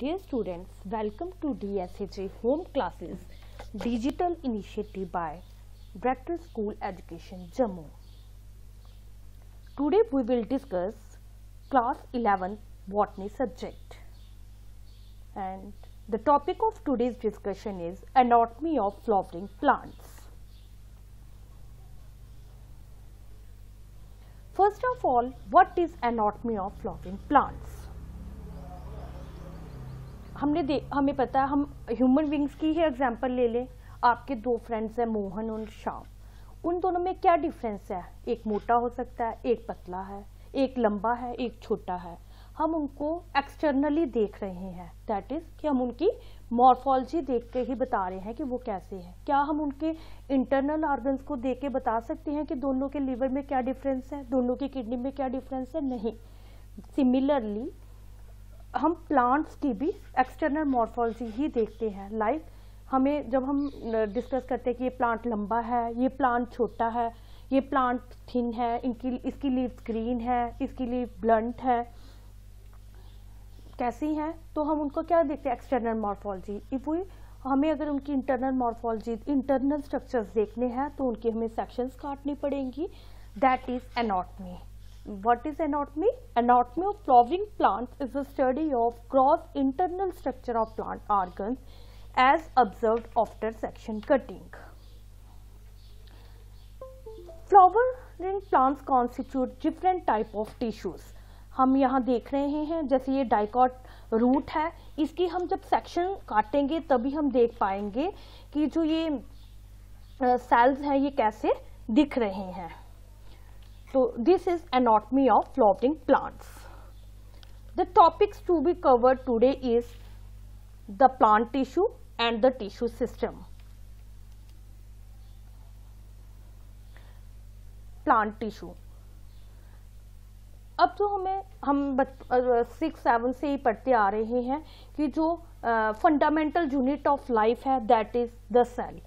Dear students, welcome to DSAJ Home Classes Digital Initiative by Director School Education Jammu. Today we will discuss Class 11 Botany subject. And the topic of today's discussion is Anatomy of Flowering Plants. First of all, what is anatomy of flowering plants? हमें पता है, हम human beings की ही example ले लें। आपके दो friends हैं, मोहन और श्याम। उन दोनों में क्या डिफरेंस है? एक मोटा हो सकता है, एक पतला है, एक लंबा है, एक छोटा है। हम उनको एक्सटर्नली देख रहे हैं, दैट इज कि हम उनकी मॉर्फोलॉजी देख के ही बता रहे हैं कि वो कैसे हैं। क्या हम उनके इंटरनल ऑर्गन्स को देख के बता सकते हैं कि दोनों के लीवर में क्या डिफरेंस है, दोनों की किडनी में क्या डिफरेंस है? नहीं। सिमिलरली हम प्लांट्स की भी एक्सटर्नल मॉर्फोलॉजी ही देखते हैं। लाइक हमें जब हम डिस्कस करते हैं कि ये प्लांट लंबा है, ये प्लांट छोटा है, ये प्लांट थिन है, इसकी लीव्स ग्रीन है, इसकी लीव ब्लंट है, कैसी हैं, तो हम उनको क्या देखते हैं? External morphology. इफ वी हमें अगर उनकी इंटरनल मॉर्फोलॉजी, इंटरनल स्ट्रक्चर्स देखने हैं तो उनकी हमें सेक्शंस काटनी पड़ेंगी। That is anatomy. What is anatomy? Anatomy of flowering plants is the study of gross internal structure of plant organs as observed after section cutting. Flowering plants constitute different type of tissues. हम यहाँ देख रहे हैं, जैसे ये dicot root है, इसकी हम जब सेक्शन काटेंगे तभी हम देख पाएंगे कि जो ये सेल्स हैं ये कैसे दिख रहे हैं। So this is anatomy of flowering plants. The topics to be covered today is the plant tissue and the tissue system. Plant tissue. अब जो हम 6-7 से ही पढ़ते आ रहे हैं कि जो फंडामेंटल यूनिट ऑफ लाइफ है दैट इज द सेल।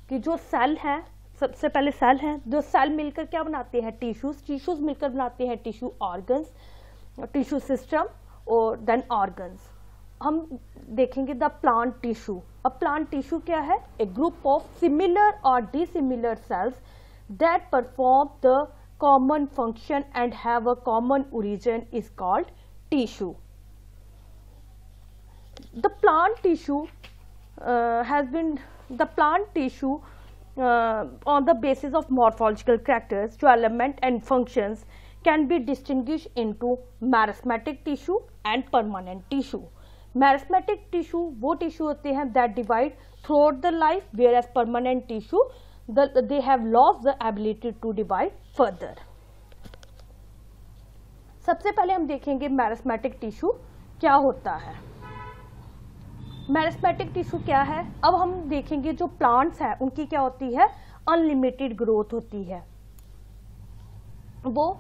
कि जो सेल है, सबसे पहले सेल है, जो सेल मिलकर क्या बनाते हैं? टिश्यूज मिलकर बनाते हैं टिश्यू ऑर्गन्स, टिश्यू सिस्टम और देन ऑर्गन्स। हम देखेंगे द प्लांट टिश्यू। अब प्लांट टिश्यू क्या है? ए ग्रुप ऑफ सिमिलर और dissimilar cells that perform the common function and have a common origin is called tissue. The plant tissue on the basis of morphological characters, development and functions can be distinguished into meristematic tissue and permanent tissue. Meristematic tissue वो tissue होते हैं that divide throughout the life, whereas permanent tissue they have lost the ability to divide further. सबसे पहले हम देखेंगे meristematic tissue क्या होता है। मेरिस्मेटिक टिश्यू क्या है? अब हम देखेंगे जो प्लांट्स हैं उनकी क्या होती है? अनलिमिटेड ग्रोथ होती है वो,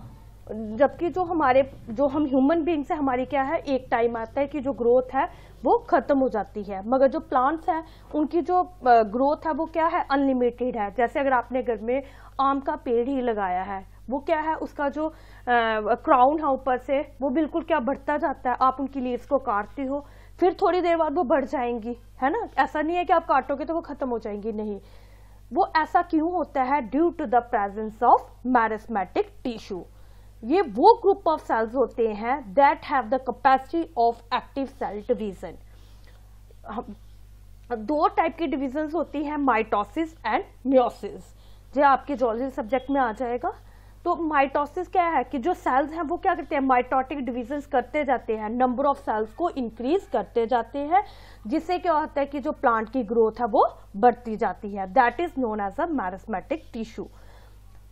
जबकि जो हम ह्यूमन बीइंग्स है, हमारी क्या है? एक टाइम आता है कि जो ग्रोथ है वो खत्म हो जाती है। मगर जो प्लांट्स हैं उनकी जो ग्रोथ है वो क्या है? अनलिमिटेड है। जैसे अगर आपने घर में आम का पेड़ ही लगाया है, वो क्या है? उसका जो क्राउन है ऊपर से वो बिल्कुल क्या बढ़ता जाता है। आप उनकी लीव्स को काटते हो, फिर थोड़ी देर बाद वो बढ़ जाएंगी, है ना? ऐसा नहीं है कि आप काटोगे तो वो खत्म हो जाएंगी, नहीं। वो ऐसा क्यों होता है? Due to the presence of meristematic tissue. ये वो ग्रुप ऑफ सेल्स होते हैं that have the capacity of active cell division. दो टाइप की डिविजन्स होती हैं, माइटोसिस एंड मियोसिस। जो आपके जूलॉजी सब्जेक्ट में आ जाएगा। तो माइटोसिस क्या है? कि जो सेल्स हैं वो क्या करते हैं? माइटोटिक डिविजन्स करते जाते हैं, नंबर ऑफ सेल्स को इंक्रीज करते जाते हैं, जिससे क्या होता है कि जो प्लांट की ग्रोथ है वो बढ़ती जाती है। That is known as a meristematic tissue.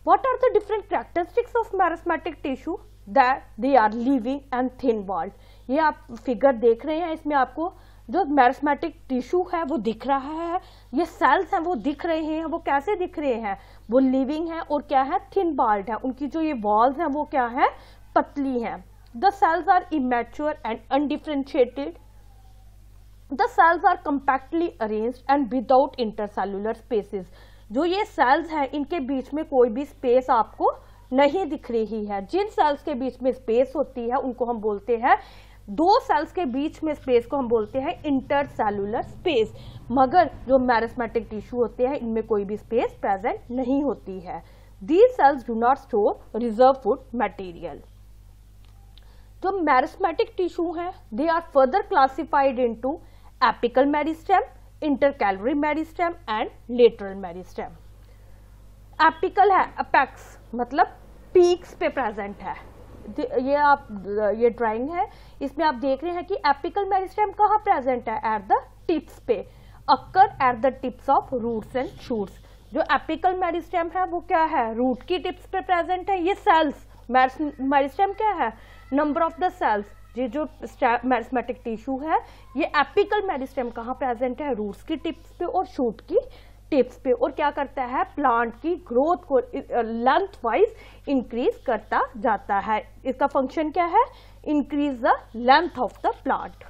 What are the different characteristics of meristematic tissue? That they are living and thin walled. ये आप फिगर देख रहे हैं, इसमें आपको जो मेरिस्मेटिक टिश्यू है वो दिख रहा है, ये सेल्स हैं वो दिख रहे हैं। वो कैसे दिख रहे हैं? वो लिविंग है और क्या है? थिन वॉल्ड है। उनकी जो ये वॉल्स हैं वो क्या है? पतली हैं। The cells are immature and undifferentiated. The cells are compactly arranged and without intercellular spaces. जो ये सेल्स हैं इनके बीच में कोई भी स्पेस आपको नहीं दिख रही है। जिन सेल्स के बीच में स्पेस होती है उनको हम बोलते हैं दो सेल्स के बीच में स्पेस को हम बोलते हैं इंटरसेलुलर स्पेस, मगर जो मैरिस्मेटिक टिश्यू होते हैं इनमें कोई भी स्पेस प्रेजेंट नहीं होती है। These cells do not store reserve food material. जो मैरिस्मेटिक टिश्यू है they are further classified into apical meristem, intercalary meristem and lateral meristem. Apical है, अपेक्स मतलब पीक्स पे प्रेजेंट है। ये ड्राइंग है, इसमें आप देख रहे हैं कि एपिकल मेरिस्टेम कहाँ प्रेजेंट है, एट द टिप्स पे, occur at the tips of roots and shoots. जो एपिकल मेरिस्टेम है वो क्या है, रूट की टिप्स पे प्रेजेंट है। ये सेल्स, मेरिस्टेम क्या है, नंबर ऑफ द सेल्स। ये जो मैरिस्मेटिक टिश्यू है ये एपिकल मेरिस्टेम कहाँ प्रेजेंट है, रूट्स की टिप्स पे और शूट की टिप्स पे, और क्या करता है, प्लांट की ग्रोथ को लेंथ वाइज इंक्रीज करता जाता है। इसका फंक्शन क्या है, increase the length of the plant.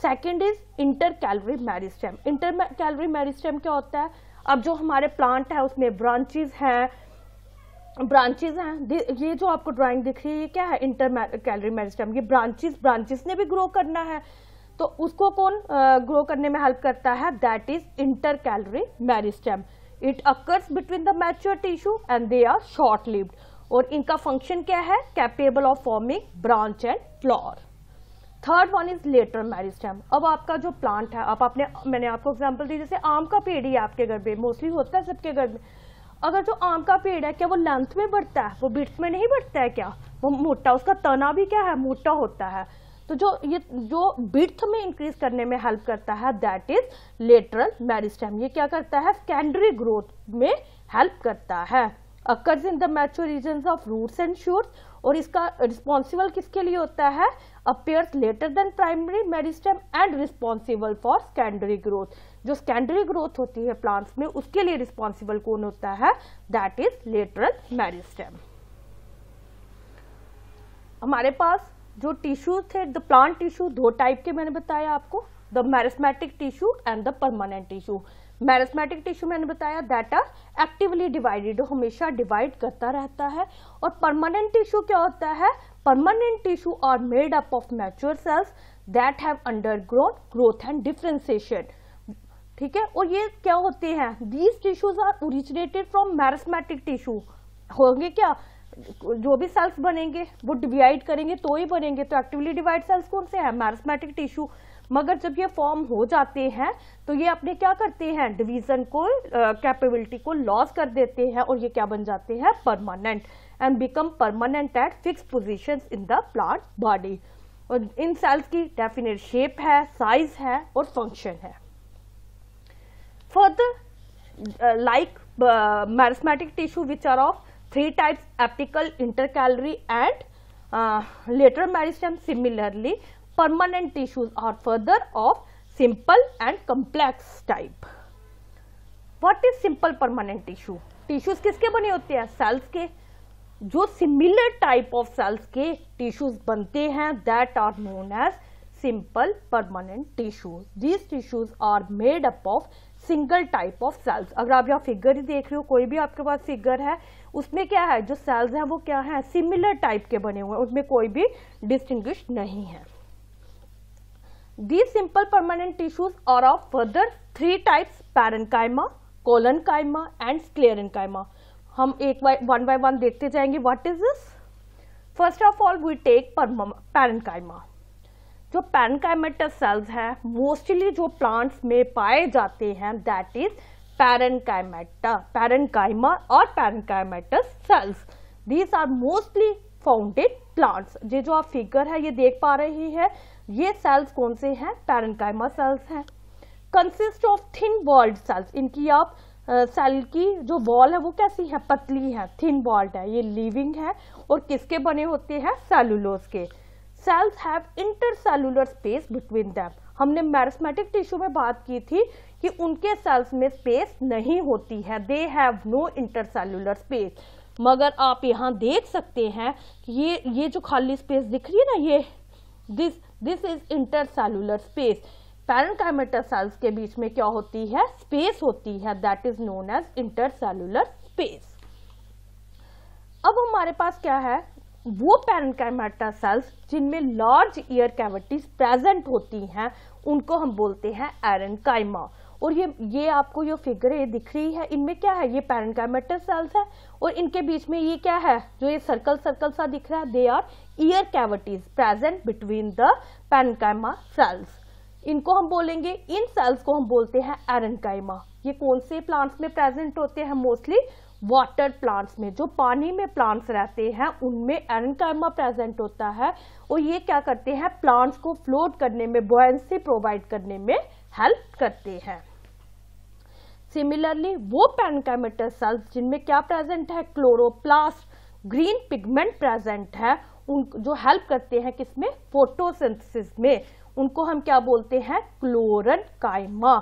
Second is intercalary meristem. Intercalary meristem क्या होता है, अब जो हमारे प्लांट है उसमें ब्रांचेस हैं, ये जो आपको ड्राइंग दिख रही है ये क्या है, इंटरकैलरी मेरिस्टेम। ये ब्रांचेस ने भी ग्रो करना है, तो उसको कौन ग्रो करने में हेल्प करता है, that is intercalary meristem. It occurs between the mature tissue and they are short lived, और इनका फंक्शन क्या है, capable of forming branch and flower. Third one is lateral meristem. अब आपका जो प्लांट है, मैंने आपको एग्जांपल दी, जैसे आम का पेड़ ही आपके घर में मोस्टली होता है, सबके घर में। अगर जो आम का पेड़ है क्या वो लेंथ में बढ़ता है, वो बिड्थ में नहीं बढ़ता है क्या, वो मोटा, उसका तना भी क्या है, मोटा होता है। तो जो बिड्थ में इंक्रीज करने में हेल्प करता है दैट इज लेटरल मेरिस्टेम। ये क्या करता है, सेकेंडरी ग्रोथ में हेल्प करता है। Occurs in the mature regions of roots and shoots, और इसका रिस्पॉन्सिबल किसके लिए होता है, appears later than primary meristem and responsible for secondary growth. जो सेकेंडरी ग्रोथ होती है प्लांट्स में उसके लिए रिस्पॉन्सिबल कौन होता है, दैट इज लेटरल मेरिस्टेम। हमारे पास जो टिश्यू थे, द प्लांट टिश्यू दो टाइप के मैंने बताया आपको, the meristematic tissue and the permanent tissue. Meristematic tissue मैंने बताया दैट आर एक्टिवली डिवाइडेड, हमेशा डिवाइड करता रहता है। और परमानेंट टिश्यू क्या होता है, permanent tissue are made up of mature cells that have undergone growth and differentiation. ठीक है, और ये क्या होते हैं, these tissues are originated from meristematic tissue. होंगे क्या, जो भी सेल्स बनेंगे वो डिवाइड करेंगे तो ही बनेंगे, तो एक्टिवली डिवाइड सेल्स कौन से हैं, मैरिस्मेटिक टिश्यू। मगर जब ये फॉर्म हो जाते हैं तो ये अपने क्या करते हैं, डिवीजन को, कैपेबिलिटी को लॉस कर देते हैं, और ये क्या बन जाते हैं, permanent, and become permanent at fix positions in the plant body. और इन सेल्स की डेफिनेट शेप है, साइज है और फंक्शन है। Further like meristematic tissue which are of three types, apical, intercalary and lateral meristem. Similarly, permanent tissues are further of simple and complex type. What is simple permanent tissue? Tissues किसके बने होते हैं, cells के। जो similar type of cells के tissues बनते हैं that are known as simple permanent tissues. These tissues are made up of single type of cells. अगर आप यहाँ फिगर ही देख रहे हो, कोई भी आपके पास फिगर है, उसमें क्या है, जो सेल्स हैं वो क्या है, सिमिलर टाइप के बने हुए हैं, उसमें कोई भी डिस्टिंग्विश नहीं है। These simple permanent tissues are of further three types, parenchyma, collenchyma and sclerenchyma. हम one by one देखते जाएंगे। What is this? First of all, we take parenchyma. जो पैरेन्काइमेटस सेल्स हैं मोस्टली जो प्लांट्स में पाए जाते हैं दैट इज पैरेन्काइमा और parenchymatous cells. These are mostly found in plants. ये जो आप फिगर है ये देख पा रही है, ये सेल्स कौन से हैं, पैरेन्काइमा सेल्स हैं। Consist of thin walled cells. इनकी आप सेल की जो वॉल है वो कैसी है, पतली है, थिन वॉल्ड है। ये लिविंग है और किसके बने होते हैं, सेलुलोज के। Cells have intercellular space between them. हमने मैरिस्मेटिक टिश्यू में बात की थी कि उनके सेल्स में स्पेस नहीं होती है, they have no intercellular space. मगर आप यहाँ देख सकते हैं कि ये जो खाली स्पेस दिख रही है ना, ये this is intercellular space. Parenchymatous cells के बीच में क्या होती है, स्पेस होती है, that is known as intercellular space. अब हमारे पास क्या है, वो पैरेन्काइमा सेल्स जिनमें लार्ज ईयर कैविटीज प्रेजेंट होती हैं उनको हम बोलते हैं एरेन्काइमा। और ये आपको जो फिगर ये दिख रही है, इनमें क्या है, ये पैरेन्काइमेटस सेल्स है और इनके बीच में ये क्या है, जो ये सर्कल सर्कल सा दिख रहा है, they are air cavities present between the parenchyma cells. इनको हम बोलेंगे, इन सेल्स को हम बोलते हैं एरेन्काइमा। ये कौन से प्लांट्स में प्रेजेंट होते हैं? मोस्टली वाटर प्लांट्स में, जो पानी में प्लांट्स रहते हैं उनमें एरेन्काइमा प्रेजेंट होता है। और ये क्या करते हैं, प्लांट्स को फ्लोट करने में, बुओयंसी प्रोवाइड करने में हेल्प करते हैं। सिमिलरली वो पैरेन्काइमेटस सेल्स जिनमें क्या प्रेजेंट है, क्लोरोप्लास्ट, ग्रीन पिगमेंट प्रेजेंट है, उन जो हेल्प करते हैं किसमें, फोटोसिंथेसिस में, उनको हम क्या बोलते हैं, क्लोरेन्काइमा।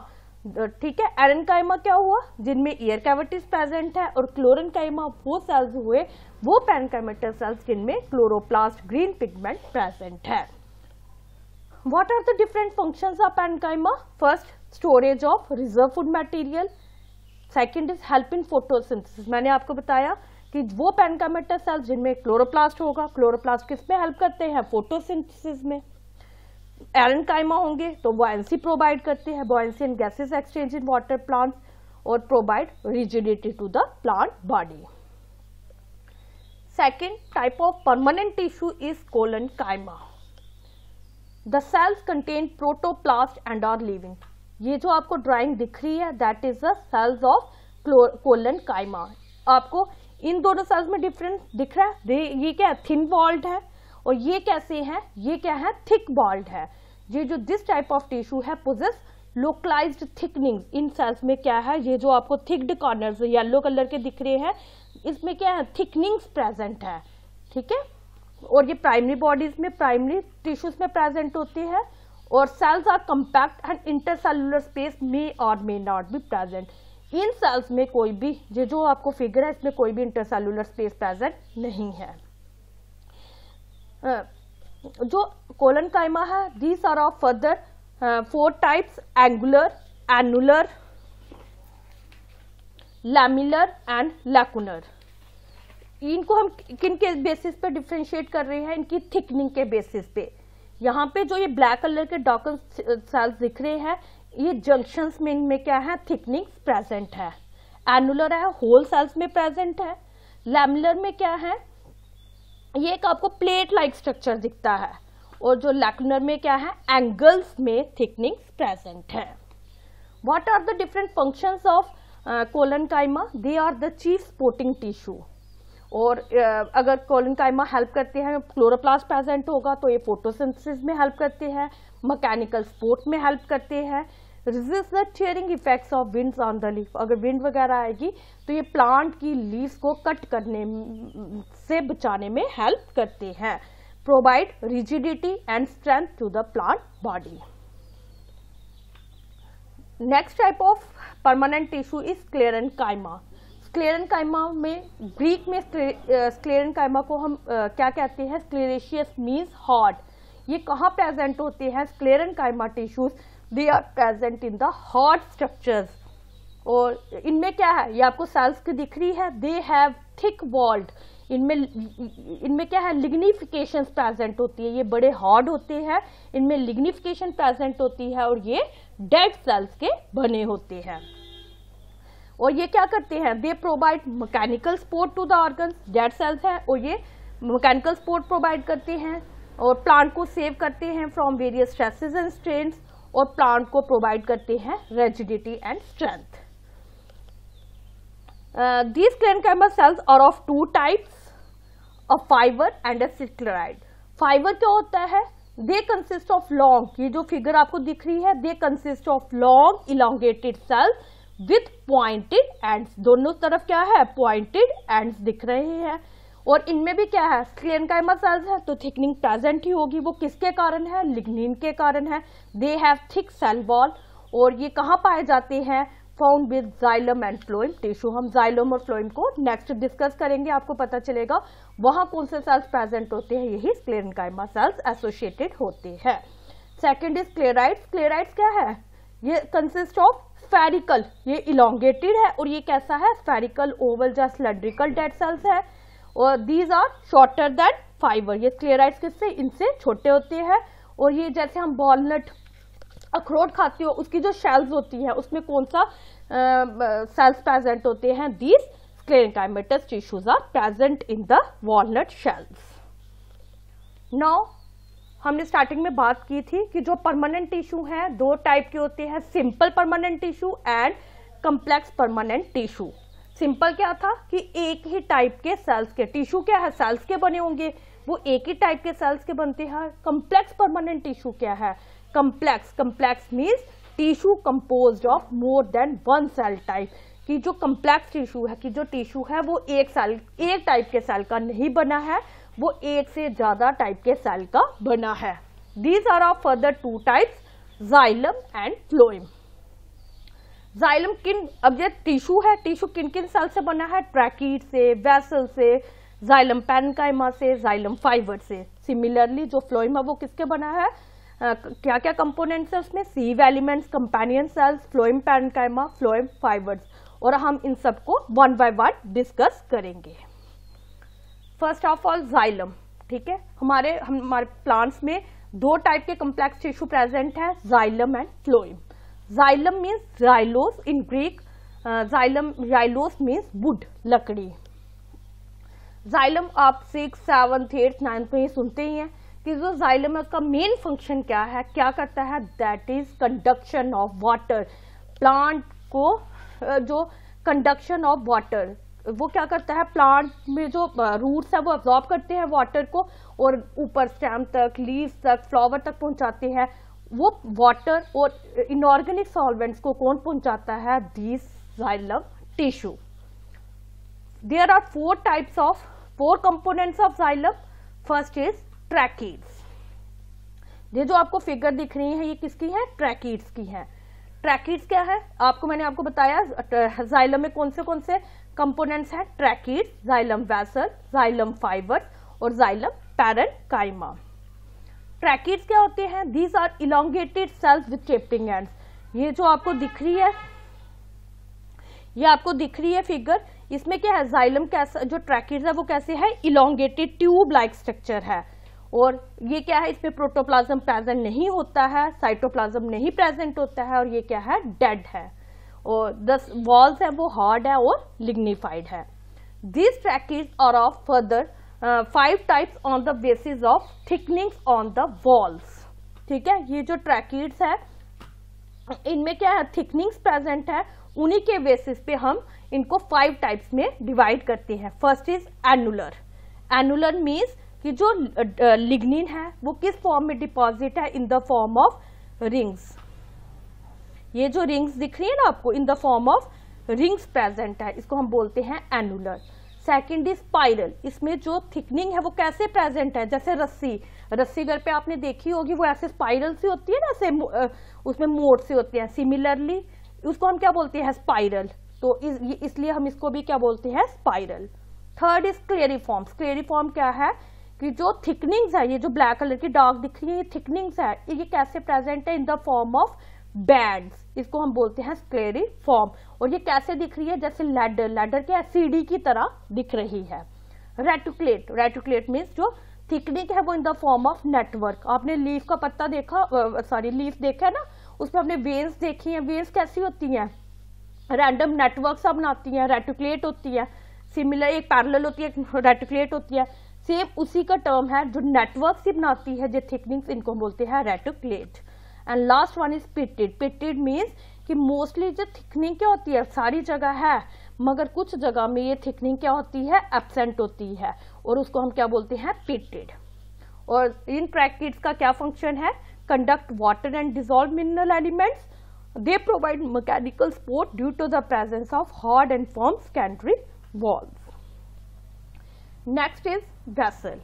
ठीक है, एरेन्काइमा क्या हुआ, जिनमें ईयर कैविटीज प्रेजेंट है, और क्लोरेन्काइमा वो सेल्स हुए, वो पैरेन्काइमेटस सेल्स जिनमें क्लोरोप्लास्ट, ग्रीन पिगमेंट प्रेजेंट है। What are the different functions of parenchyma? First, storage of reserve food material. Second is help in photosynthesis. मैंने आपको बताया कि वो पैरेन्काइमेटस सेल्स जिनमें क्लोरोप्लास्ट होगा, क्लोरोप्लास्ट किस में हेल्प करते हैं, फोटोसिंथेसिस में। एरेन्काइमा होंगे तो बुओयंसी प्रोवाइड करते हैं, buoyancy and gases exchange in water plants, और provide rigidity to the plant body. Second type of permanent tissue is collenchyma. The cells contain protoplast and are living. ये जो आपको ड्राइंग दिख रही है, that is the cells of collenchyma. आपको इन दोनों सेल्स में डिफरेंस दिख रहा है, ये क्या है, थिन वॉल्ड है, और ये कैसे हैं, ये क्या है, थिक वॉल्ड है। ये जो दिस टाइप ऑफ टिश्यू है पोजेस लोकलाइज्ड थिकनिंग्स। इन सेल्स में क्या है, ये जो आपको थिक्ड कॉर्नर्स येलो कलर के दिख रहे हैं, इसमें क्या है, थिकनिंग्स प्रेजेंट है। ठीक है, और ये प्राइमरी बॉडीज में, प्राइमरी टिश्यूज में प्रेजेंट होते हैं। और cells are compact and intercellular space may और मे नॉट बी प्रेजेंट। इन सेल्स में कोई भी, ये जो आपको फिगर है, इसमें कोई भी इंटरसेलुलर स्पेस प्रेजेंट नहीं है। जो कोलेनकाइमा है, these are of further 4 types, angular, annular, lamellar and lacunar. इनको हम किन के बेसिस पे डिफरेंशिएट कर रहे हैं, इनकी थिकनिंग के बेसिस पे। यहाँ पे जो ये ब्लैक कलर के डॉकन सेल्स दिख रहे हैं, ये जंक्शंस में, इनमें क्या है, थिकनिंग प्रेजेंट है। एनुलर है, होल सेल्स में प्रेजेंट है। लैमिलर में क्या है, ये एक आपको प्लेट लाइक स्ट्रक्चर दिखता है। और जो लैकुनर में क्या है, एंगल्स में थिकनिंग प्रेजेंट है। What are the different functions of collenchyma? They are the chief supporting tissue. और अगर कोलेनकाइमा हेल्प करते हैं, क्लोरोप्लास्ट प्रेजेंट होगा तो ये फोटोसिंथेसिस में हेल्प करते हैं, मैकेनिकल सपोर्ट में हेल्प करते हैं, resist the tearing effects of winds on the leaf. अगर विंड वगैरह आएगी तो ये प्लांट की लीव्स को कट करने से बचाने में हेल्प करते हैं। Provide rigidity and strength to the plant body. Next type of permanent tissue is sclerenchyma. Sclerenchyma में, ग्रीक में स्क्लेरेन्काइमा को हम क्या कहते हैं, स्क्लेरेशियस मीन्स हार्ड। ये कहाँ प्रेजेंट होते हैं, sclerenchyma tissues, they are present in the hard structures. और इनमें क्या है, ये आपको सेल्स की दिख रही है, दे हैव थिक वॉल्ड। इनमें क्या है, लिग्निफिकेशन प्रेजेंट होती है, ये बड़े हार्ड होते हैं, इनमें लिग्निफिकेशन प्रेजेंट होती है, और ये डेड सेल्स के बने होते हैं। और ये क्या करते हैं, they provide mechanical support to the organs. Dead cells है और ये मैकेनिकल सपोर्ट प्रोवाइड करते हैं, और प्लांट को सेव करते हैं from various stresses and strains, और प्लांट को प्रोवाइड करते हैं rigidity and strength. These sclerenchyma cells are of 2 types, a fiber and a scleroid. Fibre क्या होता है, दे कंसिस्ट ऑफ लॉन्ग, ये जो फिगर आपको दिख रही है, they consist of long elongated cell with pointed ends. दोनों तरफ क्या है, पॉइंटेड एंड्स दिख रहे हैं। और इनमें भी क्या है, स्क्लेरेन्काइमा सेल्स है तो थिकनिंग प्रेजेंट ही होगी। वो किसके कारण है, लिग्निन के कारण है। They have thick cell wall. और ये कहाँ पाए जाते हैं, found with xylem and phloem tissue. हम जाइलम और फ्लोएम को नेक्स्ट डिस्कस करेंगे, आपको पता चलेगा वहां कौन से सेल्स प्रेजेंट होते हैं, यही स्क्लेरेन्काइमा सेल्स एसोसिएटेड होते हैं। Second is sclereids. स्क्लेराइड्स क्या है, ये कंसिस्ट ऑफ स्फेरिकल, ये इलोंगेटेड है, और ये कैसा है, स्फेरिकल, ओवल या सिलेंड्रिकल डेड सेल्स है। और these are shorter than fibre. ये स्क्लेराइड्स किससे, इनसे छोटे होते हैं। और ये जैसे हम वॉलनट अखरोट खाते हो, उसकी जो शेल्स होती है उसमें कौन सा सेल्स प्रेजेंट होते हैं, these sclerenchymatous tissues are present in the walnut shells. Now हमने स्टार्टिंग में बात की थी कि जो परमानेंट टिश्यू है दो टाइप के होते हैं, simple permanent tissue and complex permanent tissue. Simple क्या था कि एक ही टाइप के सेल्स के, टिश्यू क्या है, सेल्स के बने होंगे, वो एक ही टाइप के सेल्स के बनते हैं। कम्प्लेक्स परमानेंट टिश्यू क्या है, complex means tissue composed of more than one cell type, कि जो कम्प्लेक्स टिश्यू है, कि जो टिश्यू है वो एक टाइप के सेल का नहीं बना है, वो एक से ज्यादा टाइप के सेल का बना है। These are of further two types, xylem and phloem. Xylem किन, अब ये टिश्यू है, टिश्यू किन किन सेल से बना है, ट्रैकीड से, वेसल से, जाइलम पैरेन्काइमा से, जाइलम फाइबर से। सिमिलरली जो फ्लोएम है वो किसके बना है, क्या क्या कंपोनेंट्स है उसमें, sieve elements, companion cells, phloem parenchyma, phloem fibres. और हम इन सबको वन बाय वन डिस्कस करेंगे। फर्स्ट ऑफ ऑल जाइलम, ठीक है, हमारे प्लांट्स में दो टाइप के कम्प्लेक्स टिश्यू प्रेजेंट है, xylem and phloem. Xylem means xylos in Greek, xylos means wood, लकड़ी। जाइलम आप 6, 7, 8, 9 में सुनते ही हैं कि जो जाइलम है उसका मेन फंक्शन क्या है, क्या करता है, that is conduction of water. Plant को जो कंडक्शन ऑफ वाटर, वो क्या करता है, प्लांट में जो रूट्स है वो अब्जॉर्ब करते हैं वाटर को और ऊपर स्टेम तक, लीव्स तक, फ्लावर तक पहुंचाते हैं। वो वाटर और इनऑर्गेनिक सॉल्वेंट्स को कौन पहुंचाता है, this xylem tissue. There are four components of xylem. First is tracheids. ये जो आपको फिगर दिख रही है ये किसकी है, ट्रैकीड्स की है। ट्रैकीड्स क्या है, मैंने आपको बताया जाइलम में कौन से कंपोनेंट्स हैं, tracheids, xylem vessel, xylem fibre और जाइलम पैरेन्काइमा। ट्रैकीड्स क्या होते हैं, these are elongated cells with tapering ends. ये जो आपको दिख रही है, ये आपको दिख रही है फिगर, इसमें क्या है, जाइलम कैसा, जो ट्रैकीड्स है वो कैसे है, इलोंगेटेड ट्यूब लाइक स्ट्रक्चर है। और ये क्या है, इसमें प्रोटोप्लाज्म प्रेजेंट नहीं होता है, साइटोप्लाज्म नहीं प्रेजेंट होता है, और ये क्या है, डेड है। और 10 वॉल्स है वो हार्ड है और लिग्निफाइड है। This tracheids are of further 5 types on the basis of thickenings on the walls. ठीक है, ये जो ट्रैकीड्स है इनमें क्या है, थिकनिंग्स प्रेजेंट है, उन्हीं के बेसिस पे हम इनको 5 टाइप्स में डिवाइड करते हैं। First is annular. Annular means कि जो लिग्निन है वो किस फॉर्म में डिपॉजिट है, इन द फॉर्म ऑफ रिंग्स। ये जो रिंग्स दिख रही है ना आपको, इन the form of rings present है, इसको हम बोलते हैं एनुलर। Second is spiral. इसमें जो थिकनिंग है वो कैसे प्रेजेंट है, जैसे रस्सी घर पे आपने देखी होगी, वो ऐसे स्पाइरल से होती है ना, ऐसे उसमें मोड से होती है। सिमिलरली उसको हम क्या बोलते हैं, स्पाइरल। तो इसलिए हम इसको भी क्या बोलते हैं, spiral. Third is scalariform. Scalariform क्या है कि जो थिकनिंग्स है, ये जो ब्लैक कलर की डार्क दिख रही है, ये थिकनिंग्स है, ये कैसे प्रेजेंट है, इन द फॉर्म ऑफ बैंड्स, इसको हम बोलते हैं स्क्लेरिफॉर्म। और ये कैसे दिख रही है, जैसे लैडर क्या है, सीढ़ी की तरह दिख रही है। रेटिकुलेट। रेटिकुलेट मीन्स जो थिकनिंग है वो इन द फॉर्म ऑफ नेटवर्क। आपने लीफ का पत्ता देखा, लीफ देखा है ना, उसमें आपने वेन्स देखी हैं, वेन्स कैसी होती हैं, रैंडम नेटवर्क सा बनाती हैं, रेटिकुलेट होती है। सिमिलर एक पैरेलल होती है, रेटिकुलेट होती है, सेम उसी का टर्म है, जो नेटवर्क से बनाती है जो थिकनिंग्स, इनको बोलते हैं reticulate. And last one is pitted. Pitted means कि मोस्टली जो थिकनिंग क्या होती है, सारी जगह है, मगर कुछ जगह में ये थिकनिंग क्या होती है, एब्सेंट होती है, और उसको हम क्या बोलते हैं, पिटेड। और इन ट्रैकीड्स का क्या फंक्शन है, conduct water and dissolve mineral elements. They provide mechanical support due to the presence of hard and firm secondary walls. Next is vessel.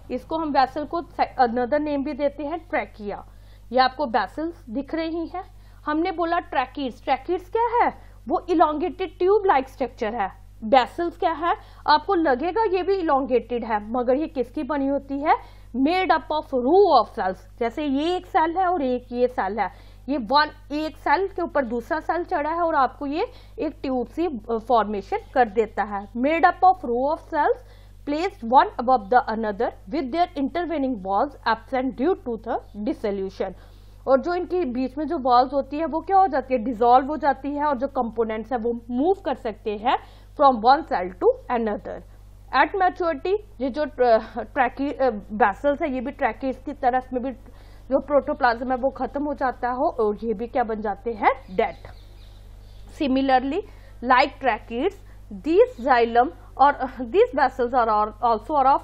इसको हम वेसल को अनदर नेम भी देते हैं, ट्रैकिया। ये आपको वेसल्स दिख रही हैं। हमने बोला ट्रैकीड्स। ट्रैकीड्स क्या है, वो इलोंगेटेड ट्यूब लाइक स्ट्रक्चर है। वेसल्स क्या है, आपको लगेगा ये भी इलोंगेटेड है, मगर ये किसकी बनी होती है, made up of row of cells. जैसे ये एक सेल है और एक ये सेल है, ये एक सेल के ऊपर दूसरा सेल चढ़ा है और आपको ये एक ट्यूब सी फॉर्मेशन कर देता है। Made up of row of cells placed one above the another with their intervening walls absent due to the dissolution। और जो इनके बीच में जो वॉल्स होती है वो क्या हो जाती है, डिसॉल्व हो जाती है, और जो कंपोनेंट्स है वो मूव कर सकते हैं from one cell to another. At maturity ये जो ट्रैकी वैसल्स है ये भी ट्रैकीज की तरह, इसमें भी जो प्रोटोप्लाज्म है वो खत्म हो जाता है और ये भी क्या बन जाते हैं, dead. Similarly like tracheids these xylem or these vessels are also are of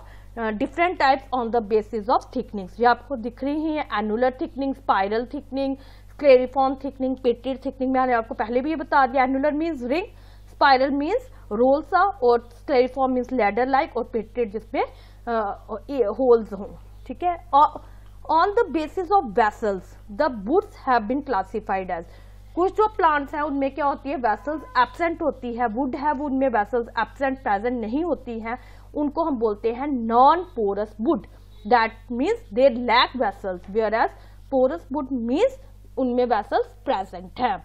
different types on the basis of thicknings। ये आपको दिख रही है annular thickening, spiral thickening, scalariform thickening, pitted thickening. मैंने आपको पहले भी ये बता दिया, annular means ring, spiral means roll सा, और स्क्लेरिफॉर्म मीन्स लैडर लाइक, और पेटेड जिसमें होल्स हों। ठीक है, on the basis of vessels the woods have been classified as. कुछ जो प्लांट्स हैं उनमें क्या होती है, वेसल्स एब्सेंट होती है, वुड है वो उनमें वेसल्स एब्सेंट प्रेजेंट नहीं होती हैं, उनको हम बोलते हैं non porous wood. That means they lack vessels, whereas porous wood means उनमें वेसल्स प्रेजेंट है।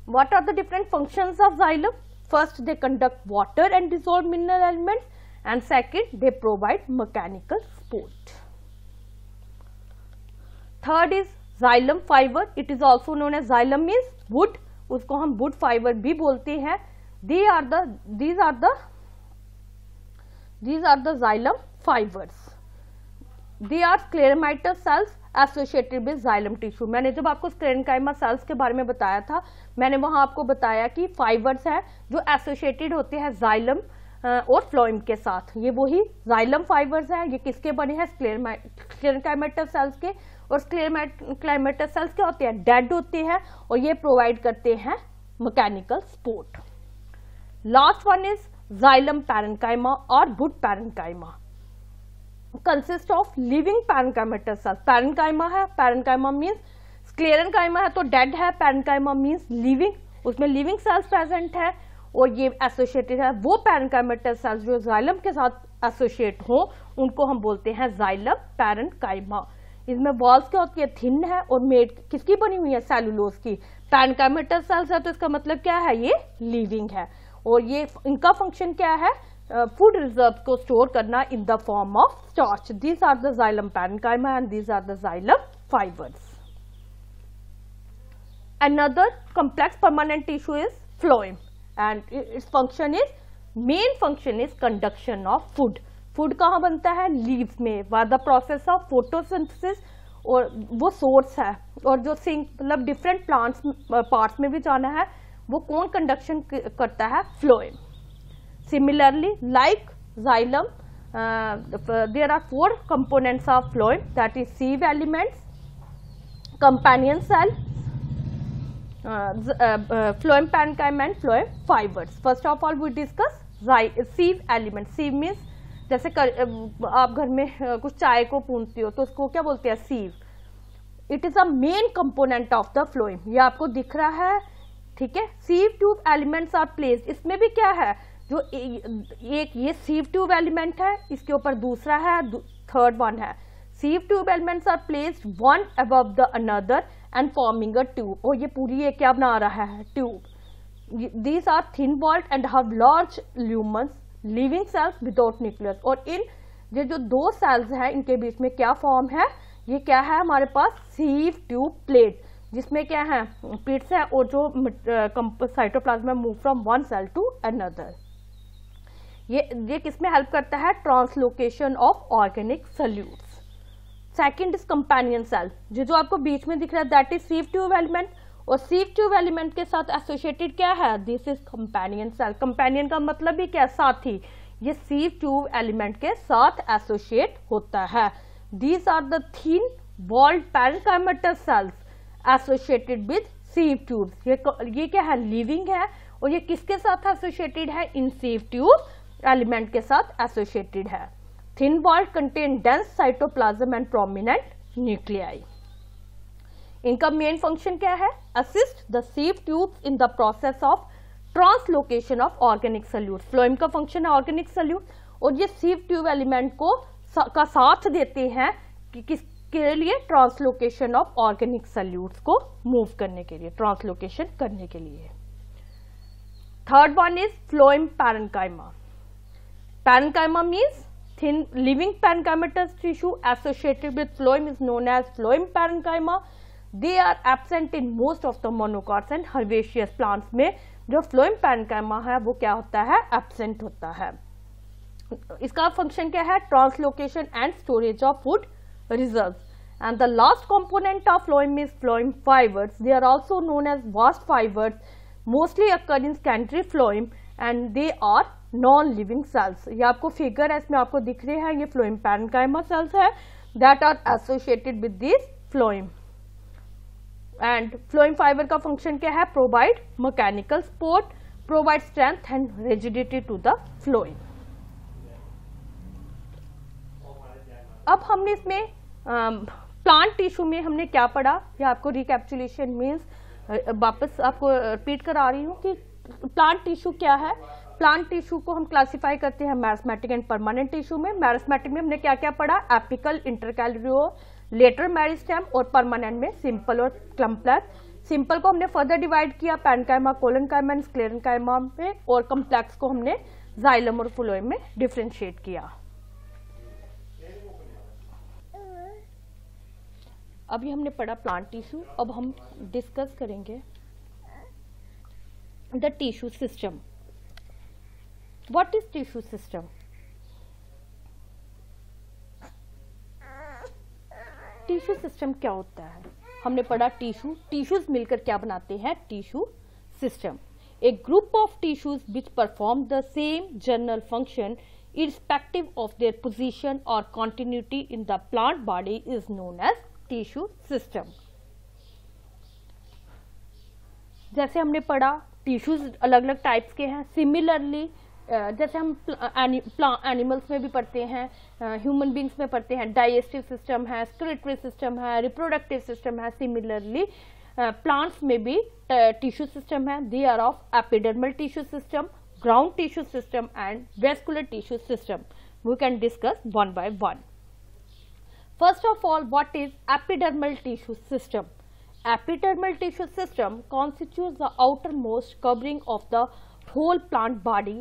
What are the different functions of xylem? First they conduct water and dissolve mineral elements, and second they provide mechanical support. Third is xylem fibre, it is also known as xylem means wood, उसको हम wood fibre भी बोलते हैं। these are the xylem fibers, they are scleromatous cells associated with xylem tissue। मैंने जब आपको sclerenchyma sales के बारे में बताया था, मैंने वहां आपको बताया कि फाइबर्स हैं जो एसोसिएटेड होते हैं जाइलम और फ्लोएम के साथ। ये वही जाइलम फाइबर्स हैं। ये किसके बने हैं, स्क्लेरेन्काइमेटस सेल्स के। और स्क्लेरेन्काइमेटस सेल्स क्या होते हैं, डेड होते हैं, और ये प्रोवाइड करते हैं mechanical support. Last one is xylem parenchyma और wood parenchyma, consist of living parenchymatous cells. Parenchyma है, पैरेन्काइमा मीन्स स्क्लेरेन्काइमा है तो डेड है, पैरेन्काइमा मीन्स लिविंग, उसमें लिविंग सेल्स प्रेजेंट है, और ये एसोसिएटेड है। वो पैरेन्काइमेटस सेल्स जो जाइलम के साथ एसोसिएट हो उनको हम बोलते हैं जाइलम पैरेन्काइमा। इसमें वॉल्स क्या होती है, थिन है, और मेड किसकी बनी हुई है, सेलुलोज की। पैरेन्काइमेटस सेल्स है तो इसका मतलब क्या है, ये लिविंग है, और ये इनका फंक्शन क्या है, फूड रिजर्व को स्टोर करना in the form of starch. These are the xylem parenchyma and these are the xylem fibres. Another complex permanent tissue is phloem, and its function is, main function is conduction of food। Food कहाँ बनता है, leaves में, by the process of photosynthesis, और वो source है। और जो मतलब डिफरेंट प्लांट्स पार्ट्स में भी जाना है, वो कौन कंडक्शन करता है, phloem. Similarly like xylem there are 4 components of phloem, that is sieve elements, companion cell, phloem parenchyma and phloem fibers। First of all we discuss sieve element। sieve means जैसे आप घर में कुछ चाय को पूनते हो तो उसको क्या बोलते हैं, sieve। It is a main component of the phloem, ये आपको दिख रहा है, ठीक है। sieve tube elements are placed, इसमें भी क्या है, जो एक ये sieve tube element है, इसके ऊपर दूसरा है, थर्ड वन है। sieve tube elements are placed one above the another and forming a tube। और ये पूरी ये क्या बना रहा है, tube. these are thin walled and have large lumens, living cells without nucleus। और इन ये जो 2 सेल्स हैं इनके बीच में क्या फॉर्म है, ये क्या है हमारे पास, sieve tube plate, जिसमें क्या है, प्लेट्स है, और जो cytoplasm move from one cell to another. ये किसमें हेल्प करता है, translocation of organic solutes. Second is companion cell, जो आपको बीच में दिख रहा है, that is sieve tube element, और सीव ट्यूब एलिमेंट के साथ एसोसिएटेड क्या है, this is companion cell. Companion का मतलब भी क्या, साथी। ये सीव ट्यूब एलिमेंट के साथ एसोसिएट होता है। These are the thin walled parenchymatous cells associated with sieve tubes. ये क्या है, लिविंग है, और ये किसके साथ एसोसिएटेड है, इन सीव ट्यूब एलिमेंट के साथ एसोसिएटेड है। Thin wall contain dense cytoplasm and prominent nuclei। इनका मेन फंक्शन क्या है, assist the sieve tubes in the process of translocation of organic solutes। Phloem का फंक्शन है ऑर्गेनिक सोल्यूट, और ये sieve tube एलिमेंट को का साथ देते हैं कि किसके लिए, ट्रांसलोकेशन ऑफ ऑर्गेनिक सोल्यूट्स को मूव करने के लिए, ट्रांसलोकेशन करने के लिए। Third one is phloem parenchyma. Parenchyma means thin living parenchymatous tissue associated with phloem is known as phloem parenchyma. They are absent in most of the monocots and herbaceous plants में जो phloem parenchyma है वो क्या होता है, absent होता है. इसका फंक्शन क्या है, translocation and storage of food reserves. And the last component of phloem is phloem fibers. They are also known as vast fibers, mostly occur in secondary phloem and they are non-living cells. ये आपको figure है, इसमें आपको दिख रहे हैं, ये phloem parenchyma cells है that are associated with this phloem. And phloem fiber का फंक्शन क्या है, provide mechanical support, provide strength and rigidity to the phloem. अब हमने इसमें प्लांट टिश्यू में हमने क्या पढ़ा, या आपको रिकैप्चुलेशन मीन्स वापस आपको रिपीट करा रही हूँ कि प्लांट टिश्यू क्या है. प्लांट टिश्यू को हम क्लासिफाई करते हैं मैरिस्मेटिक एंड परमानेंट टिश्यू में. मैरिस्मेटिक में हमने क्या क्या पढ़ा, एपिकल, इंटरकैलरियो, लेटर मेरिस्टेम, और परमानेंट में सिंपल और कम्प्लेक्स. सिंपल को हमने फर्दर डिवाइड किया पैरेन्काइमा, कोलेनकाइमा एंड स्क्लेरेन्काइमा में, और कम्प्लेक्स को हमने जाइलम और फ्लोएम में डिफ्रेंशिएट किया. अभी हमने पढ़ा प्लांट टिश्यू. अब हम डिस्कस करेंगे the tissue system. What is tissue system? Tissue system क्या होता है? हमने पढ़ा टिश्यूज मिलकर क्या बनाते हैं, tissue system. A group of tissues which perform the same general function irrespective of their position or continuity in the plant body is known as tissue system. जैसे हमने पढ़ा टिश्यूज अलग अलग टाइप्स के हैं. सिमिलरली जैसे हम एनिमल्स में भी पढ़ते हैं, ह्यूमन बींग्स में पढ़ते हैं, डाइजेस्टिव सिस्टम है, स्क्रिटरी सिस्टम है, रिप्रोडक्टिव सिस्टम है. सिमिलरली प्लांट्स में भी टिश्यू सिस्टम है. They are of epidermal tissue system, ground tissue system and vascular tissue system. We can discuss one by one. First of all, what is epidermal tissue system? Epidermal tissue system constitutes the outermost covering of the whole plant body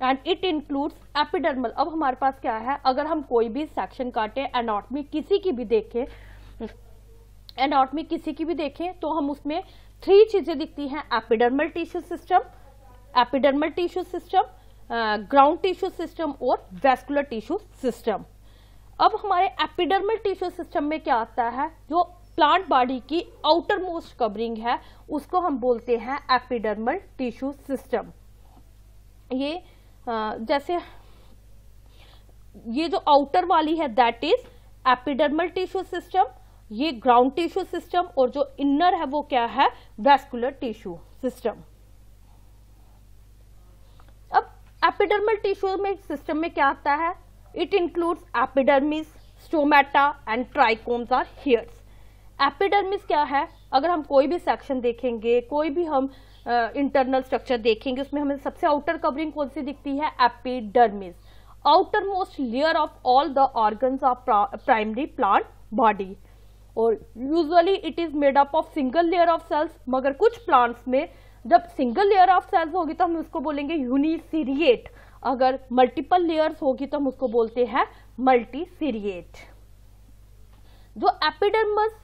and it includes epidermal. अब हमारे पास क्या है, अगर हम कोई भी section काटे, एनाटॉमी किसी की भी देखें, तो हम उसमें 3 चीजें दिखती हैं, epidermal tissue system, ground tissue system और वेस्कुलर टिश्यू सिस्टम. अब हमारे एपिडर्मल टिश्यू सिस्टम में क्या आता है, जो प्लांट बॉडी की आउटर मोस्ट कवरिंग है उसको हम बोलते हैं एपिडर्मल टिश्यू सिस्टम. ये जैसे ये जो आउटर वाली है that is epidermal tissue system, ये ग्राउंड टिश्यू सिस्टम, और जो इनर है वो क्या है, वेस्कुलर टिश्यू सिस्टम. अब एपिडर्मल टिश्यू में सिस्टम में क्या आता है, it includes epidermis, stomata and trichomes are hairs. Epidermis क्या है, अगर हम कोई भी सेक्शन देखेंगे, कोई भी हम इंटरनल स्ट्रक्चर देखेंगे, उसमें हमें सबसे आउटर कवरिंग कौन सी दिखती है, epidermis. Outer most layer of all the organs of primary plant body, और usually it is made up of single layer of cells. मगर कुछ प्लांट्स में जब सिंगल लेयर ऑफ सेल्स होगी तो हम उसको बोलेंगे यूनिसीरिएट. अगर मल्टीपल लेयर्स होगी तो हम उसको बोलते हैं मल्टीसीरिएट. जो एपिडर्मस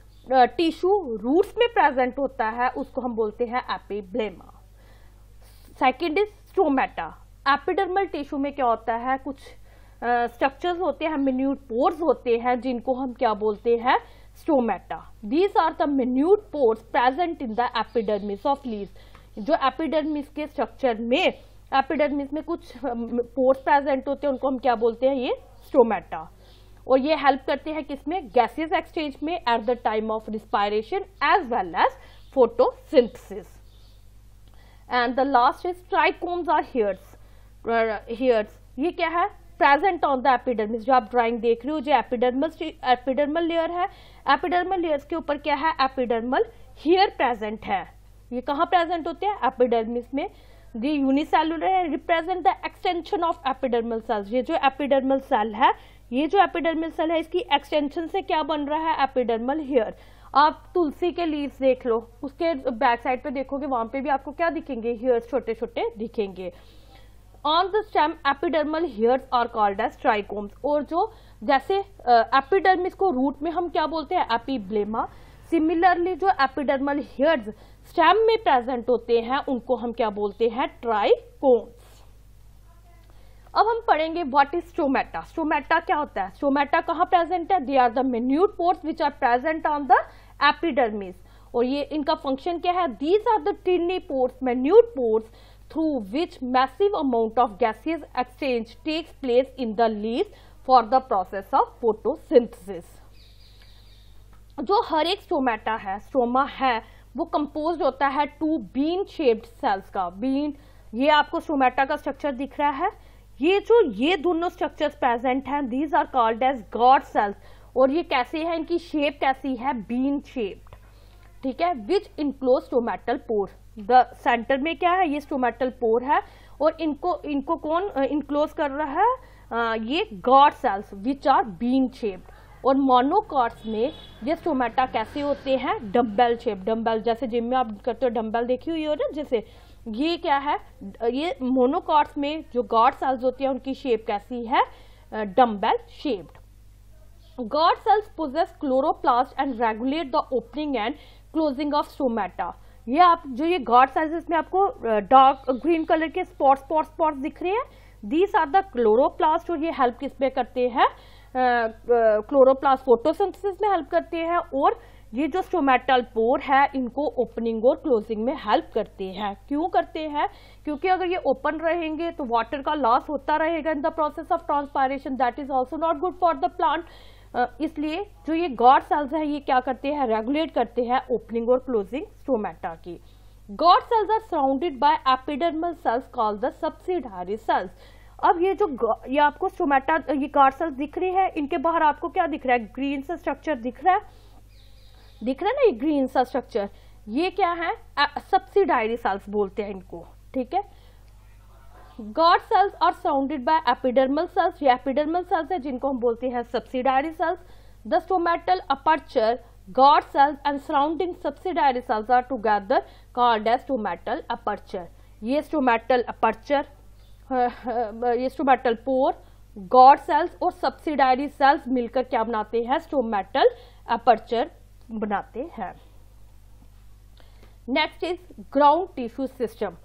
टिश्यू रूट्स में प्रेजेंट होता है उसको हम बोलते हैं epiblema. Second is stomata. Epidermal tissue में क्या होता है, कुछ स्ट्रक्चर्स होते हैं, मिन्यूट पोर्स होते हैं, जिनको हम क्या बोलते हैं, stomata. These are the minute pores present in the epidermis of leaves. जो एपिडर्मिस के स्ट्रक्चर में, एपिडर्मिस में कुछ पोर्स प्रेजेंट होते हैं, उनको हम क्या बोलते हैं, ये स्टोमेटा. और ये हेल्प करते हैं किसमें, गैसियस एक्सचेंज में at the time of respiration as well as photosynthesis. And the last is trichomes are hairs. ये क्या है, प्रेजेंट ऑन द एपिडर्मिस. जो आप ड्राइंग देख रहे हो, जो एपिडर्मल लेयर है, एपिडर्मल लेयर्स के ऊपर क्या है, एपिडर्मल हेयर प्रेजेंट है. ये कहाँ प्रेजेंट होते हैं, एपिडर्मिस में. दी यूनिसेलुलर है, represent the extension of epidermal cells. ये जो एपिडर्मल सेल है, ये जो एपिडर्मल सेल है, इसकी एक्सटेंशन से क्या बन रहा है, एपिडर्मल हेयर. आप तुलसी के लीव्स देख लो, उसके बैक साइड पे देखोगे, वहां पे भी आपको क्या दिखेंगे, हेयर्स छोटे छोटे दिखेंगे. On the stem epidermal hairs are called as trichomes. और जो जैसे एपिडर्मिस को रूट में हम क्या बोलते हैं, एपिब्लेमा, सिमिलरली जो एपिडर्मल हेयर्स स्टेम में प्रेजेंट होते हैं उनको हम क्या बोलते हैं, ट्राइकोम्स। अब हम पढ़ेंगे व्हाट इज स्टोमेटा। स्टोमेटा क्या होता है, स्टोमेटा कहाँ प्रेजेंट है, they are the minute pores which are present on the epidermis. और ये इनका फंक्शन क्या है, these are the tiny pores, minute pores through which massive amount of gaseous exchange takes place in the leaves for the process of photosynthesis। जो हर एक stomata है, stoma है, वो कंपोज्ड होता है टू बीन शेप्ड सेल्स का। Been, ये आपको स्टोमेटा का स्ट्रक्चर दिख रहा है, ये दोनों स्ट्रक्चर्स प्रेजेंट हैं, these are called as guard cells. और ये कैसे है, इनकी शेप कैसी है, बीन शेप्ड, ठीक है, which enclose stomatal pore. The centre में क्या है, ये स्टोमेटल पोर है, और इनको कौन इनक्लोज कर रहा है, ये guard cells which are bean shaped. और मोनोकॉट्स में ये स्टोमेटा कैसे होते हैं, डम्बेल शेप। डम्बेल जैसे जिम में आप करते हो, डम्बेल देखी हुई हो ना, जैसे ये क्या है, ये मोनोकॉट्स में जो गॉड सेल्स होती है उनकी शेप कैसी है, dumbbell shaped. Guard cells possess chloroplast and regulate the opening and closing of stomata. ये आप जो ये गॉड सेल्स में आपको डार्क ग्रीन कलर के स्पॉट्स दिख रहे हैं, दीज आर द क्लोरोप्लास्ट। और ये हेल्प किस में करते हैं, क्लोरोप्लास्ट फोटोसिंथेसिस में हेल्प करते हैं। और ये जो स्टोमेटल पोर है इनको ओपनिंग और क्लोजिंग में हेल्प करते हैं। क्यों करते हैं, क्योंकि अगर ये ओपन रहेंगे तो वाटर का लॉस होता रहेगा in the process of transpiration, that is also not good for the plant. इसलिए जो ये गॉड सेल्स है ये क्या करते हैं, रेगुलेट करते हैं ओपनिंग और क्लोजिंग स्टोमेटा की। Guard cells are surrounded by epidermal cells called the subsidiary cells. अब ये ये आपको स्टोमेटा, ये गॉड सेल्स दिख रही है, इनके बाहर आपको क्या दिख रहा है, ग्रीन सा स्ट्रक्चर दिख रहा है ना, ये ग्रीन सा स्ट्रक्चर, ये क्या है, सब्सिडारी सेल्स बोलते हैं इनको, ठीक है। Guard cells are surrounded by epidermal cells, ये एपिडर्मल सेल्स है जिनको हम बोलते हैं subsidiary cells. The stomatal aperture, guard cells and surrounding subsidiary cells are together called as stomatal aperture. ये स्टोमेटल अपर्चर, ये स्टोमेटल पोर, गॉड सेल्स और subsidiary cells मिलकर क्या बनाते हैं, स्टोमेटल अपर्चर बनाते हैं। Next is ground tissue system.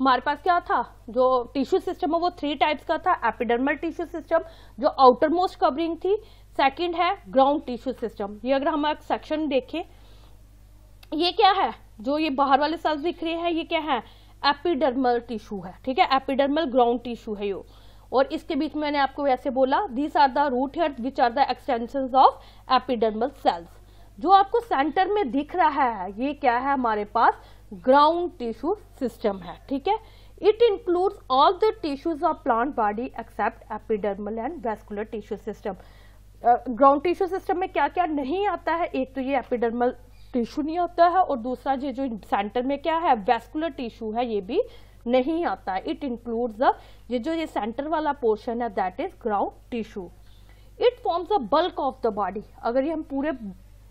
हमारे पास क्या था, जो टिश्यू सिस्टम है वो 3 टाइप्स का था। एपिडर्मल टिश्यू सिस्टम जो आउटर मोस्ट कवरिंग थी, सेकंड है ग्राउंड टिश्यू सिस्टम। ये अगर हम एक सेक्शन देखें, ये क्या है, जो ये बाहर वाले सेल्स दिख रहे हैं ये क्या है, एपिडर्मल टिश्यू है, ठीक है, एपिडर्मल ग्राउंड टिश्यू है ये। और इसके बीच में मैंने आपको वैसे बोला, these are the root hairs which are the extensions of epidermal cells. जो आपको सेंटर में दिख रहा है ये क्या है, हमारे पास ग्राउंड टिश्यू सिस्टम है, ठीक है। It includes all the tissues of plant body except epidermal and vascular tissue system. Ground tissue system में क्या क्या नहीं आता है, एक तो ये एपिडर्मल टिश्यू नहीं आता है, और दूसरा ये जो सेंटर में क्या है, वेस्कुलर टिश्यू है, ये भी नहीं आता है। इट इंक्लूड्स द ये सेंटर वाला पोर्शन है, that is ground tissue. It forms the bulk of the body. अगर ये हम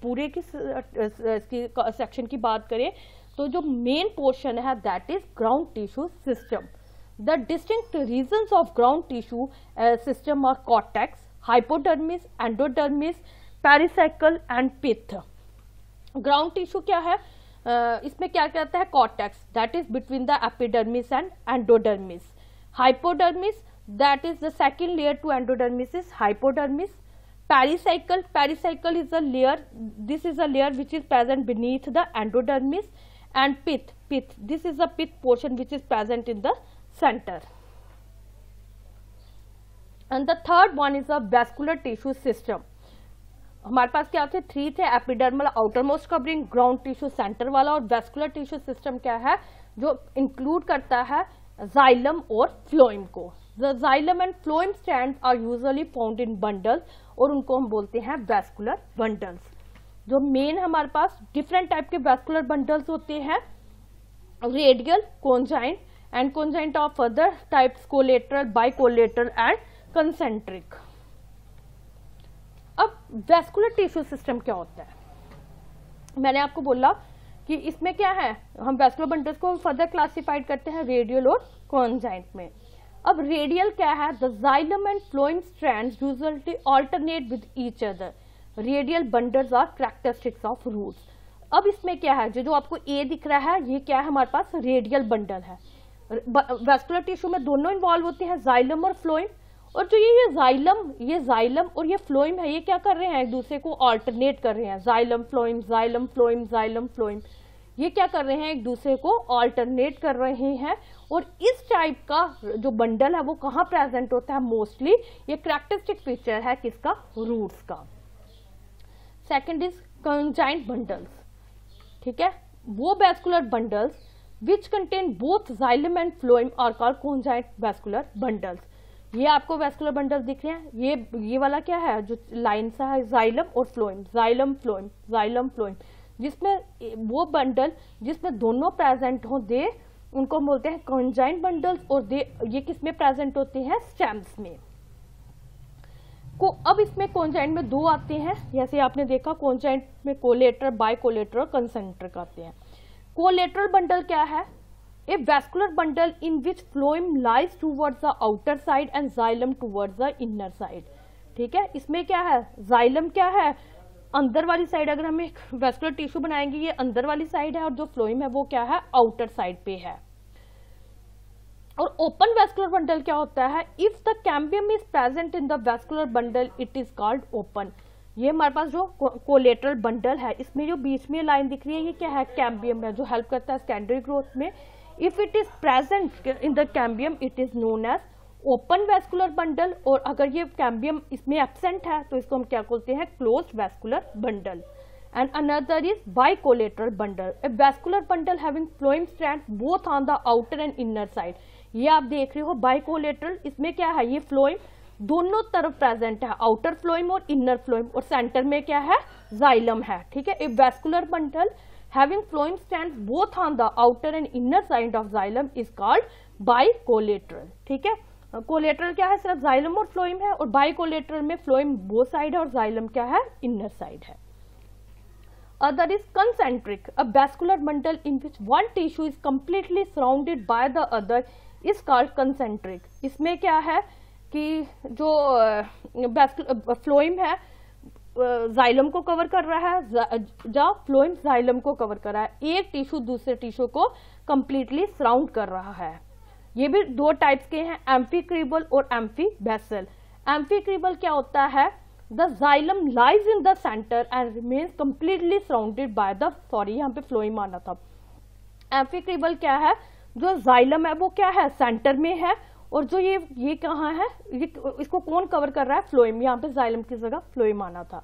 पूरे की सेक्शन की बात करें तो जो मेन पोर्शन है that is ground tissue system. The distinct regions of ground tissue system are cortex, hypodermis, endodermis, pericycle and pith. Ground tissue क्या है, इसमें क्या कहता है, cortex, that is between the epidermis and endodermis. Hypodermis, that is the second layer to endodermis is hypodermis. Pericycle, pericycle is a layer, this is a layer which is present beneath the endodermis. And pith, this is the pith portion which is present in the center. And the third one is a vascular tissue system. हमारे पास क्या थे, 3 थे, epidermal outer most covering, ground tissue centre वाला, और vascular tissue system क्या है, जो इंक्लूड करता है जाइलम और फ्लोएम को। The xylem and phloem strands are usually found in bundles, और उनको हम बोलते हैं वैस्कुलर बंडल्स। जो मेन हमारे पास डिफरेंट टाइप के वैस्कुलर बंडल्स होते हैं, radial, conjoint and conjoint of other types, collateral, bicollateral and concentric. अब वैस्कुलर टिश्यू सिस्टम क्या होता है, मैंने आपको बोला कि इसमें क्या है, हम वैस्कुलर बंडल्स को फर्दर क्लासिफाइड करते हैं रेडियल और कोंजाइंट में। अब रेडियल क्या है, the xylem and phloem strands usually alternate with each other, radial bundles are characteristics of roots. अब इसमें क्या है, जो आपको ए दिख रहा है ये क्या है, हमारे पास रेडियल बंडल है। वैस्कुलर टिश्यू में दोनों इन्वॉल्व होते हैं, जाइलम और फ्लोएम, और जो ये जाइलम और ये फ्लोएम है, ये क्या कर रहे हैं, एक दूसरे को अल्टरनेट कर रहे हैं, xylem phloem xylem phloem xylem phloem, ये क्या कर रहे हैं, एक दूसरे को अल्टरनेट कर रहे हैं। और इस टाइप का जो बंडल है वो कहाँ प्रेजेंट होता है, मोस्टली ये कैरेक्टरिस्टिक फीचर है किसका, रूट्स का। सेकंड इज कंजाइंट बंडल्स, ठीक है, वो vascular bundles which contain both xylem and phloem are called conjoint vascular bundles. ये आपको वैस्कुलर बंडल दिख रहे हैं, ये वाला क्या है, जो लाइन सा है, जाइलम और phloem, xylem phloem xylem phloem, जिसमें वो बंडल जिसमें दोनों प्रेजेंट हो दे उनको बोलते हैं कंजाइंट बंडल्स, और ये किसमें प्रेजेंट होते हैं, स्टेम्स में। अब इसमें कंजाइंट में दो आते हैं, जैसे आपने देखा कंजाइंट में कोलेटरल, बाइकोलेटरल, कंसेंट्रिक आते हैं। कोलेटरल बंडल क्या है, a vascular bundle in which phloem lies towards the outer side and xylem towards the inner side, ठीक है। इसमें क्या है, जाइलम क्या है, अंदर वाली साइड, अगर हम एक वैस्कुलर टिश्यू बनाएंगे ये अंदर वाली साइड है, और जो फ्लोएम है वो क्या है, आउटर साइड पे है। और ओपन वैस्कुलर बंडल क्या होता है, if the cambium is present in the vascular bundle it is called open. ये हमारे पास जो कोलेटरल बंडल है, इसमें जो बीच में लाइन दिख रही है ये क्या है, कैम्बियम है, जो हेल्प करता है सेकेंडरी ग्रोथ में। If it is present in the cambium it is known as open vascular bundle, और अगर ये कैम्बियम इसमें एब्सेंट है तो इसको हम क्या बोलते हैं, closed vascular bundle. And another is bicollateral bundle, A vascular bundle having phloem strands both on the outer and inner side. ये आप देख रहे हो बाइकोलेटरल, इसमें क्या है, ये फ्लोएम दोनों तरफ प्रेजेंट है, आउटर फ्लोएम और इनर फ्लोएम, और सेंटर में क्या है, जाइलम है, ठीक है। A vascular bundle having phloem strands both on the outer and inner side of xylem is called bicollateral, ठीक है। कोलेटरल क्या है, सिर्फ जाइलम और फ्लोएम है, और बाइकोलेटरल में फ्लोएम बोथ साइड है और जाइलम क्या है, इनर साइड है। Other is concentric, a vascular bundle in which one tissue is completely surrounded by the other is called concentric. इसमें क्या है कि जो फ्लोएम है जाइलम को कवर कर रहा है, जहाँ फ्लोएम जाइलम को कवर कर रहा है, एक टिश्यू दूसरे टिश्यू को कंप्लीटली सराउंड कर रहा है। ये भी दो टाइप्स के हैं, एम्फीक्रीबल और एम्फीबेसल। एम्फीक्रीबल क्या होता है, the xylem lies in the centre and remains completely surrounded by the, sorry यहाँ पे फ्लोएम आना था। एम्फीक्रीबल क्या है, जो जाइलम है वो क्या है, सेंटर में है, और जो ये कहाँ है, ये इसको कौन कवर कर रहा है, फ्लोएम, यहाँ पे जाइलम की जगह फ्लोएम आना था।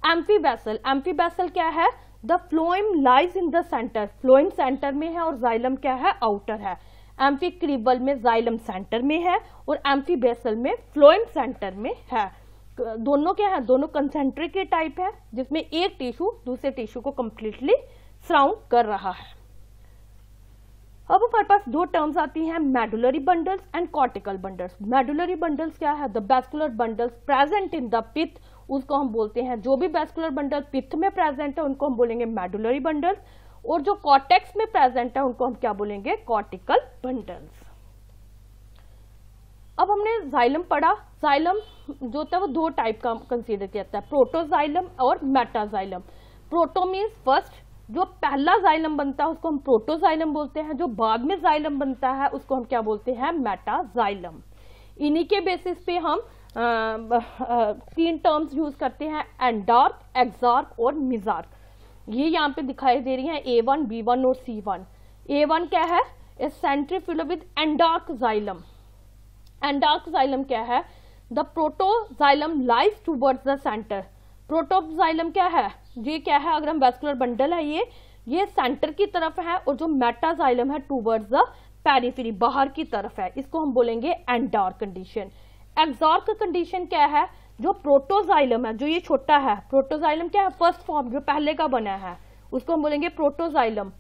एम्फीबेसल, एम्फीबेसल क्या है, the phloem lies in the centre, phloem centre में है और जाइलम क्या है, आउटर है। एम्फीक्रीबल में जाइलम सेंटर में है और एम्फीबेसल में फ्लोएम सेंटर में है। दोनों क्या है, दोनों कंसेंट्रिक के टाइप है, जिसमें एक टिश्यू दूसरे टिश्यू को कंप्लीटली सराउंड कर रहा है। अब हमारे पास दो टर्म्स आती हैं, medullary bundles and cortical bundles. Medullary bundles क्या है, the vascular bundles present in the pith, उसको हम बोलते हैं, जो भी वैस्कुलर बंडल पिथ में प्रेजेंट है उनको हम बोलेंगे मेडुलरी बंडल्स, और जो कॉर्टेक्स में प्रेजेंट है उनको हम क्या बोलेंगे, कॉर्टिकल बंडल्स। अब हमने जाइलम पढ़ा, जाइलम जो होता है वो दो टाइप का कंसीडर किया जाता है, प्रोटोजाइलम और मेटाजाइलम। प्रोटो मीन्स फर्स्ट, जो पहला जाइलम बनता है उसको हम प्रोटोजाइलम बोलते हैं, जो बाद में जाइलम बनता है उसको हम क्या बोलते हैं, मेटाजाइलम। इन्हीं के बेसिस पे हम तीन टर्म्स यूज करते हैं, एंडार्क, एक्सार्क और मिजार्क। ये यहाँ पे दिखाई दे रही है A1, B1 और C1। A1 क्या है, a centrifugal with endarch xylem. Endarch xylem क्या है, the protoxylem lies towards the centre. Protoxylem क्या है, ये क्या है, अगर हम वैस्कुलर बंडल है ये सेंटर की तरफ है, और जो मेटाजाइलम है टूवर्ड्स द पेरिफेरी, बाहर की तरफ है, इसको हम बोलेंगे एंडार्क कंडीशन। एक्सॉर्क कंडीशन क्या है, जो प्रोटोजाइलम है, जो ये छोटा है, प्रोटोजाइलम क्या है, फर्स्ट फॉर्म जो पहले का बना है, उसको हम बोलेंगे प्रोटोजाइलम।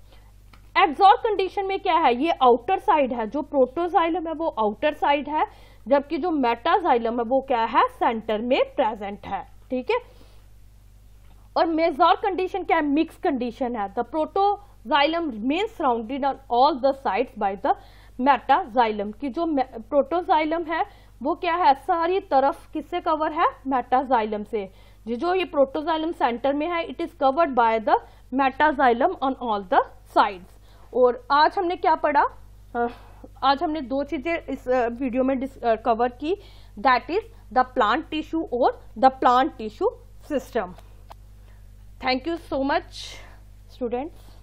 एक्सॉर्क कंडीशन में क्या है, ये आउटर साइड है, जो प्रोटोजाइलम है वो आउटर साइड है, जबकि जो मेटाजाइलम है वो क्या है, सेंटर में प्रेजेंट है, ठीक है। और मेजॉर्क कंडीशन क्या है, मिक्स कंडीशन है, the protoxylem remains surrounded on all the sides by the metaxylem की जो प्रोटोजाइलम है वो क्या है, सारी तरफ किससे कवर है, मेटाजाइलम से। जो ये प्रोटोजाइलम सेंटर में है, it is covered by the metaxylem on all the sides. और आज हमने क्या पढ़ा, आज हमने दो चीजें इस वीडियो में कवर की, that is the plant tissue और the plant tissue system. Thank you so much students.